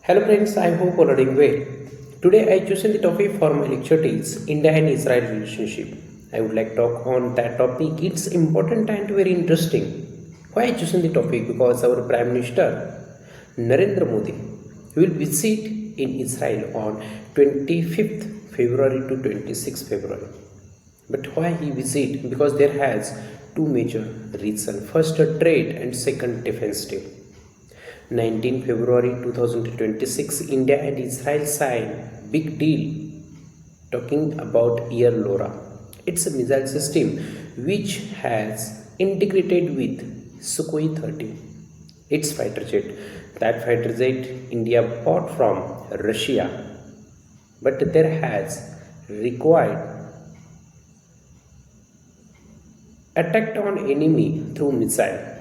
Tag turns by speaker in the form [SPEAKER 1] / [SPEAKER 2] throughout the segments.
[SPEAKER 1] Hello friends, I hope all are doing well. Today I chosen the topic for my lecture is India and Israel relationship. I would like to talk on that topic. It's important and very interesting. Why I chosen the topic? Because our Prime Minister Narendra Modi will visit in Israel on 25th February to 26th February. But why he visit? Because there has two major reasons. First, a trade and second, defense deal. 19 February 2026, India and Israel sign big deal talking about Air Lora. It's a missile system which has integrated with Sukhoi 30. It's fighter jet. That fighter jet India bought from Russia, but there has required attacked on enemy through missile,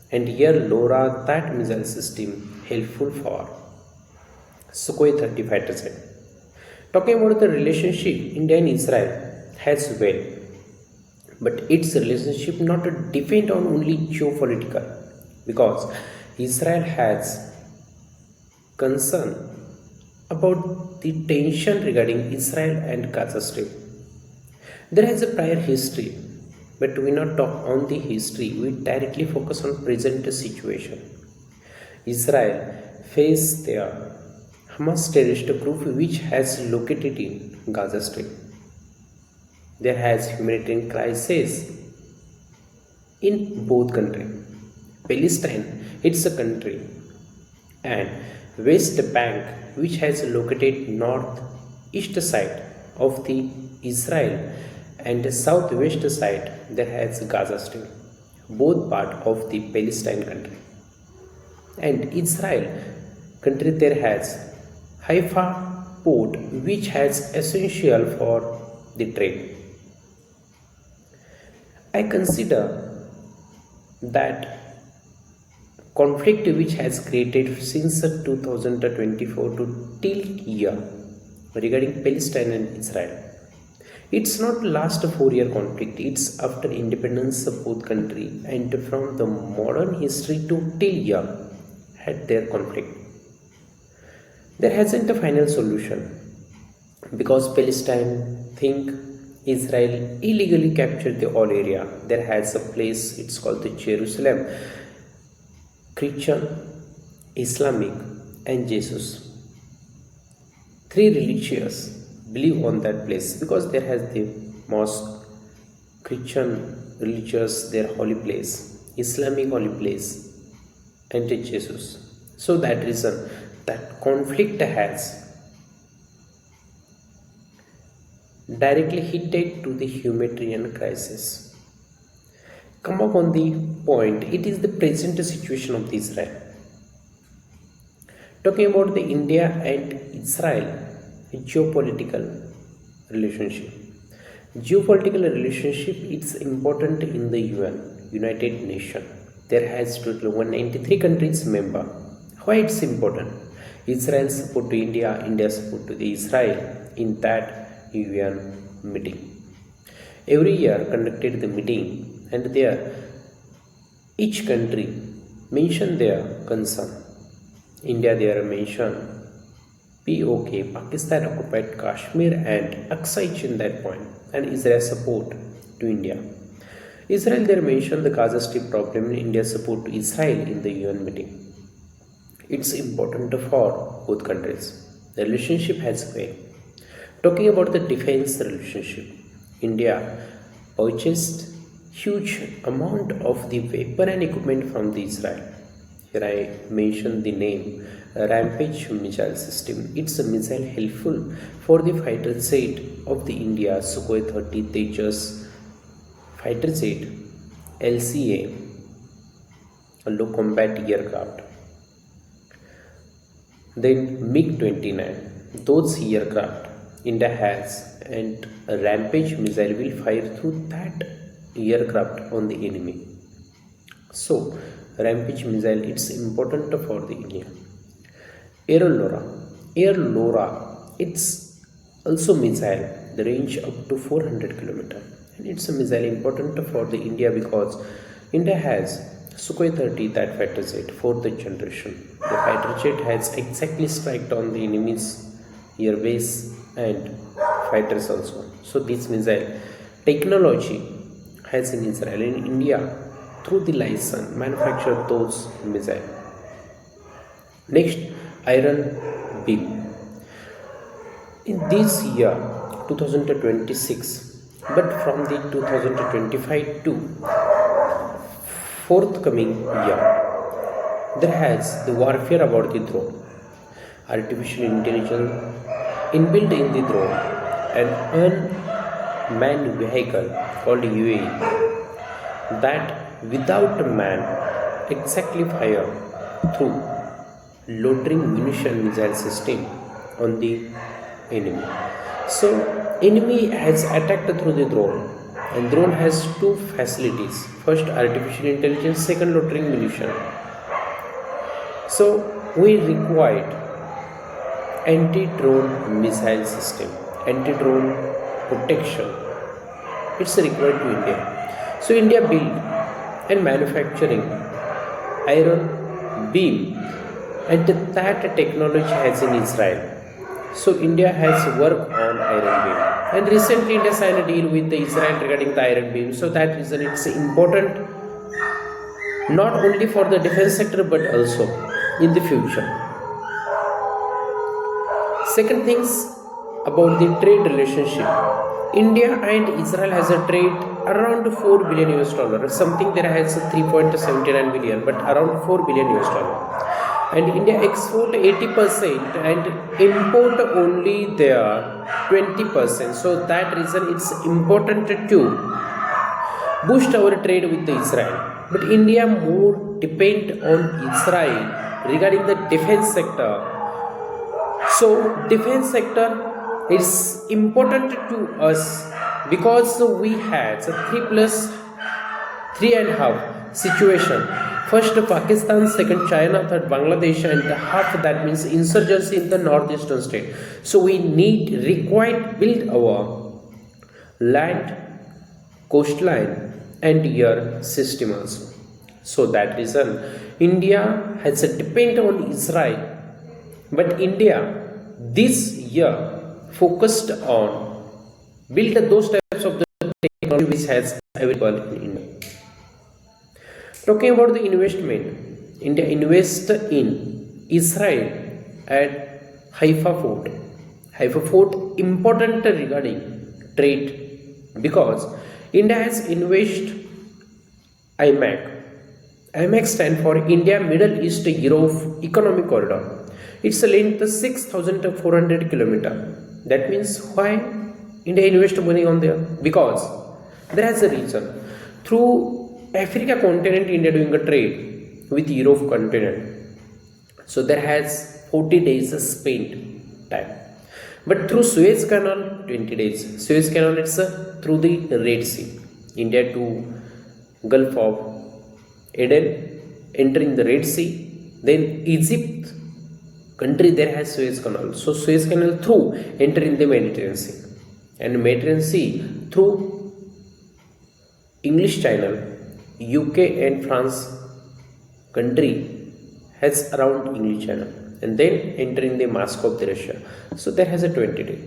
[SPEAKER 1] and here LoRa that missile system helpful for Sukhoi 30 fighter jet. Talking about the relationship India and Israel has well, but its relationship not depend on only geopolitical, because Israel has concern about the tension regarding Israel and Gaza Strip. There has a prior history, but we not talk on the history. We directly focus on present situation. Israel faced their Hamas terrorist group which has located in Gaza Strip. There has humanitarian crisis in both countries. Palestine, it's a country, and West Bank, which has located northeast side of the Israel, and the southwest side there has Gaza Strip, both part of the Palestine country. And Israel country there has Haifa port, which has essential for the trade. I consider that conflict which has created since 2024 to till year regarding Palestine and Israel. It's not last 4 year conflict, it's after independence of both country, and from the modern history to till year had their conflict. There hasn't a final solution, because Palestine think Israel illegally captured the whole area. There has a place, it's called the Jerusalem, Christian, Islamic and Jesus. Three religious believe on that place, because there has the mosque, Christian religious their holy place, Islamic holy place, and Jesus. So that reason that conflict has directly hit to the humanitarian crisis. Come up on the point, it is the present situation of the Israel. Talking about the India and Israel geopolitical relationship. Geopolitical relationship is important in the United Nations. There has total 193 countries member. Why it's important? Israel support to India, India support to the Israel in that UN meeting. Every year conducted the meeting, and there each country mention their concern. India there mention POK, Pakistan occupied Kashmir and Aksai in that point, and Israel support to India. Israel there mentioned the Gaza Strip problem, and India support to Israel in the UN meeting. It's important for both countries. The relationship has way. Talking about the defense relationship, India purchased huge amount of the weapon and equipment from the Israel. Here I mention the name Rampage missile system. It's a missile helpful for the fighter jet of the India Sukhoi 30 Tejas fighter jet, LCA, a low combat aircraft. Then MiG-29, those aircraft India has, and a Rampage missile will fire through that aircraft on the enemy. So Rampage missile, it's important for the India. Air Lora, it's also missile, the range up to 400 km, and it's a missile important for the India, because India has Sukhoi 30, that fighter jet, fourth generation. The fighter jet has exactly struck on the enemy's airbase and fighters also. So this missile technology has in Israel and India through the license manufacture those missiles. Next, iron beam. In this year 2026, but from the 2025 to forthcoming year, there has the warfare about the drone, artificial intelligence inbuilt in the drone, an unmanned vehicle called UAE that without a man exactly fire through loitering munition missile system on the enemy. So enemy has attacked through the drone, and drone has two facilities: first artificial intelligence, second loitering munition. So we required anti-drone missile system, anti-drone protection. It's required to India. So India built and manufacturing iron beam, and that technology has in Israel. So India has worked on iron beam, and recently India signed a deal with the Israel regarding the iron beam. So that reason it's important not only for the defense sector but also in the future. Second things about the trade relationship. India and Israel has a trade around 4 billion US dollar. Something there has 3.79 billion, but around 4 billion US dollar. And India export 80% and import only there 20%. So that reason it's important to boost our trade with the Israel. But India more depend on Israel regarding the defense sector. So defense sector is important to us because we had a 3 plus 3.5 situation. First Pakistan, second China, third Bangladesh, and half that means insurgency in the northeastern state. So we required build our land, coastline, and air system also. So that reason India has a depend on Israel, but India this year focused on build those types of the technology which has available in India. Talking about the investment, India invests in Israel at Haifa Fort. Haifa Fort important regarding trade because India has invested IMAC. IMAC stands for India Middle East Europe Economic Corridor. Its length is 6,400 km. That means why India invest money on there? Because there is a reason. Through Africa continent, India doing a trade with Europe continent. So there has 40 days spent time. But through Suez Canal, 20 days. Suez Canal, it's through the Red Sea. India to Gulf of Eden, entering the Red Sea. Then Egypt country there has Suez Canal. So Suez Canal through entering the Mediterranean Sea. And Mediterranean Sea through English Channel, UK and France country has around English Channel, and then entering the Moscow of the Russia. So there has a 20 day.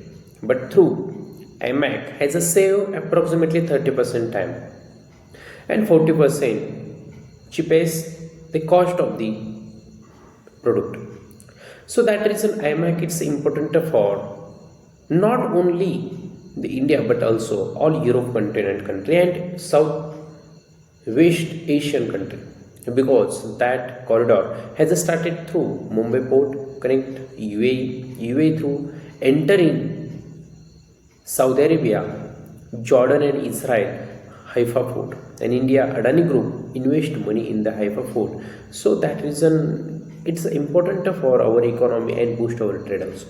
[SPEAKER 1] But through IMAC has a save approximately 30% time and 40% cheapest the cost of the product. So that reason IMAC is important for not only the India but also all Europe continent country and South West Asian country, because that corridor has started through Mumbai port, connect UAE through entering Saudi Arabia, Jordan and Israel, Haifa port, and India Adani Group invest money in the Haifa port. So that reason it's important for our economy and boost our trade also.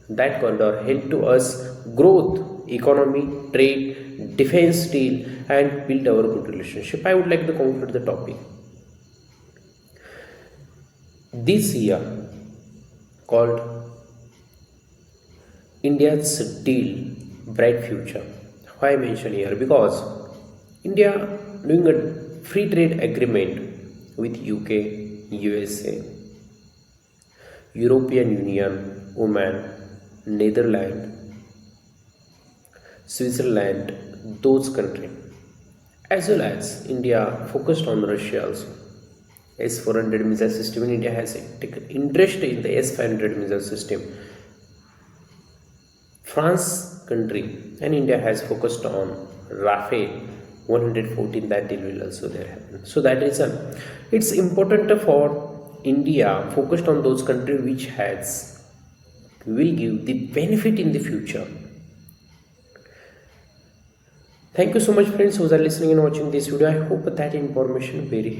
[SPEAKER 1] That corridor help to us growth, economy, trade, defense deal, and build our good relationship. I would like to conclude the topic. This year called India's deal bright future. Why I mention here? Because India doing a free trade agreement with UK, USA, European Union, Oman, Netherlands, Switzerland, those countries, as well as India focused on Russia also. S-400 missile system in India has taken interest in the S-500 missile system. France country and India has focused on Rafale 114, that deal will also there happen. So that is it's important for India focused on those countries which has will give the benefit in the future. Thank you so much friends who are listening and watching this video. I hope that information very